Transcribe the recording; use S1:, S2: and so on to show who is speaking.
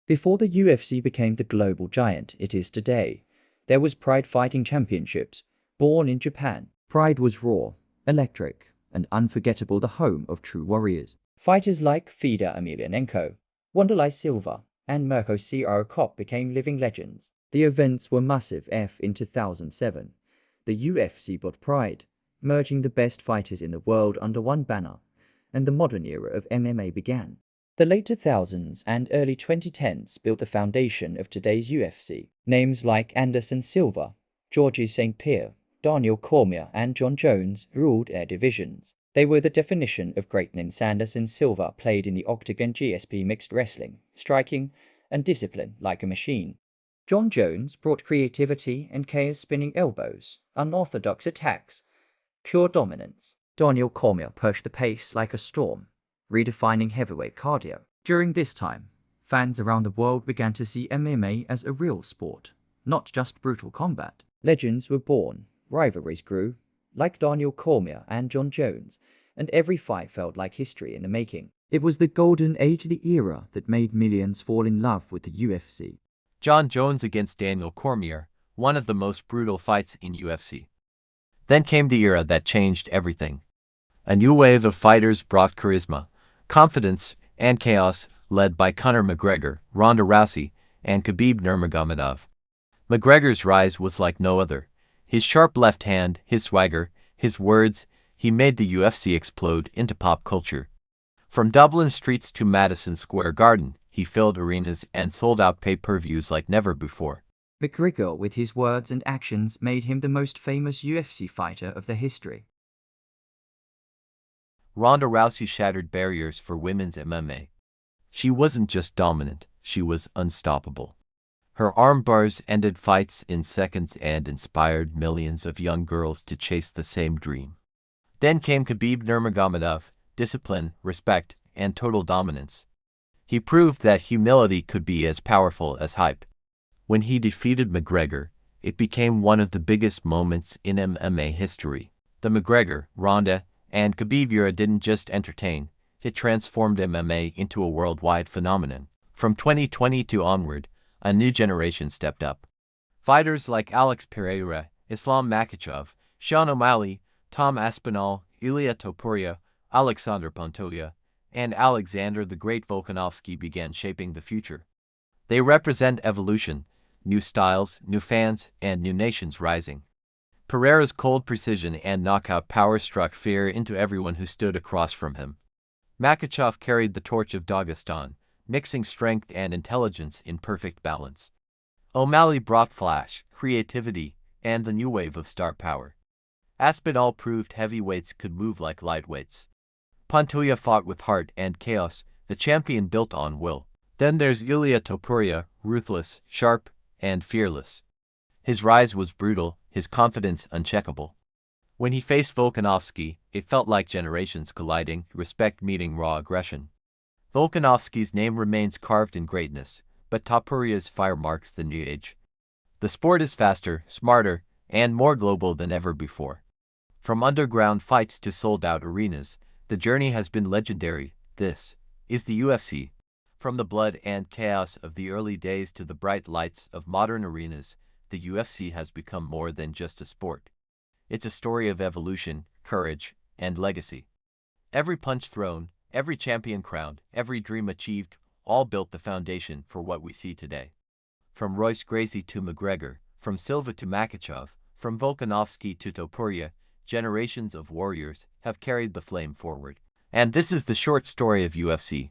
S1: Before the UFC became the global giant it is today, there was Pride Fighting Championships, born in Japan. Pride was raw, electric, and unforgettable, the home of true warriors. Fighters like Fedor Emelianenko, Wanderlei Silva, and Mirko Cro Cop became living legends. The events were massive. In 2007, the UFC bought Pride, merging the best fighters in the world under one banner, and the modern era of MMA began. The late 2000s and early 2010s built the foundation of today's UFC. Names like Anderson Silva, Georges St. Pierre, Daniel Cormier, and Jon Jones ruled their divisions. They were the definition of greatness. Anderson Silva played in the Octagon GSP mixed wrestling, striking, and discipline like a machine. Jon Jones brought creativity and chaos, spinning elbows, unorthodox attacks, pure dominance. Daniel Cormier pushed the pace like a storm, redefining heavyweight cardio. During this time, fans around the world began to see MMA as a real sport, not just brutal combat. Legends were born, rivalries grew, like Daniel Cormier and Jon Jones, and every fight felt like history in the making. It was the golden age, the era that made millions fall in love with the UFC.
S2: Jon Jones against Daniel Cormier, one of the most brutal fights in UFC. Then came the era that changed everything. A new wave of fighters brought charisma, confidence, and chaos, led by Conor McGregor, Ronda Rousey, and Khabib Nurmagomedov. McGregor's rise was like no other. His sharp left hand, his swagger, his words, he made the UFC explode into pop culture. From Dublin streets to Madison Square Garden, he filled arenas and sold out pay-per-views like never before.
S1: McGregor, with his words and actions, made him the most famous UFC fighter of the history.
S2: Ronda Rousey shattered barriers for women's MMA. She wasn't just dominant, she was unstoppable. Her arm bars ended fights in seconds and inspired millions of young girls to chase the same dream. Then came Khabib Nurmagomedov, discipline, respect, and total dominance. He proved that humility could be as powerful as hype. When he defeated McGregor, it became one of the biggest moments in MMA history. The McGregor, Ronda, and Khabib era didn't just entertain, it transformed MMA into a worldwide phenomenon. From 2022 onward, a new generation stepped up. Fighters like Alex Pereira, Islam Makhachev, Sean O'Malley, Tom Aspinall, Ilia Topuria, Alexander Pantoja, and Alexander the Great Volkanovski began shaping the future. They represent evolution, new styles, new fans, and new nations rising. Pereira's cold precision and knockout power struck fear into everyone who stood across from him. Makhachev carried the torch of Dagestan, mixing strength and intelligence in perfect balance. O'Malley brought flash, creativity, and the new wave of star power. Aspinall proved heavyweights could move like lightweights. Pantoja fought with heart and chaos, the champion built on will. Then there's Ilia Topuria, ruthless, sharp, and fearless. His rise was brutal, his confidence uncheckable. When he faced Volkanovski, it felt like generations colliding, respect meeting raw aggression. Volkanovski's name remains carved in greatness, but Topuria's fire marks the new age. The sport is faster, smarter, and more global than ever before. From underground fights to sold-out arenas, the journey has been legendary. This is the UFC. From the blood and chaos of the early days to the bright lights of modern arenas, the UFC has become more than just a sport. It's a story of evolution, courage, and legacy. Every punch thrown, every champion crowned, every dream achieved, all built the foundation for what we see today. From Royce Gracie to McGregor, from Silva to Makhachev, from Volkanovski to Topuria, generations of warriors have carried the flame forward. And this is the short story of UFC.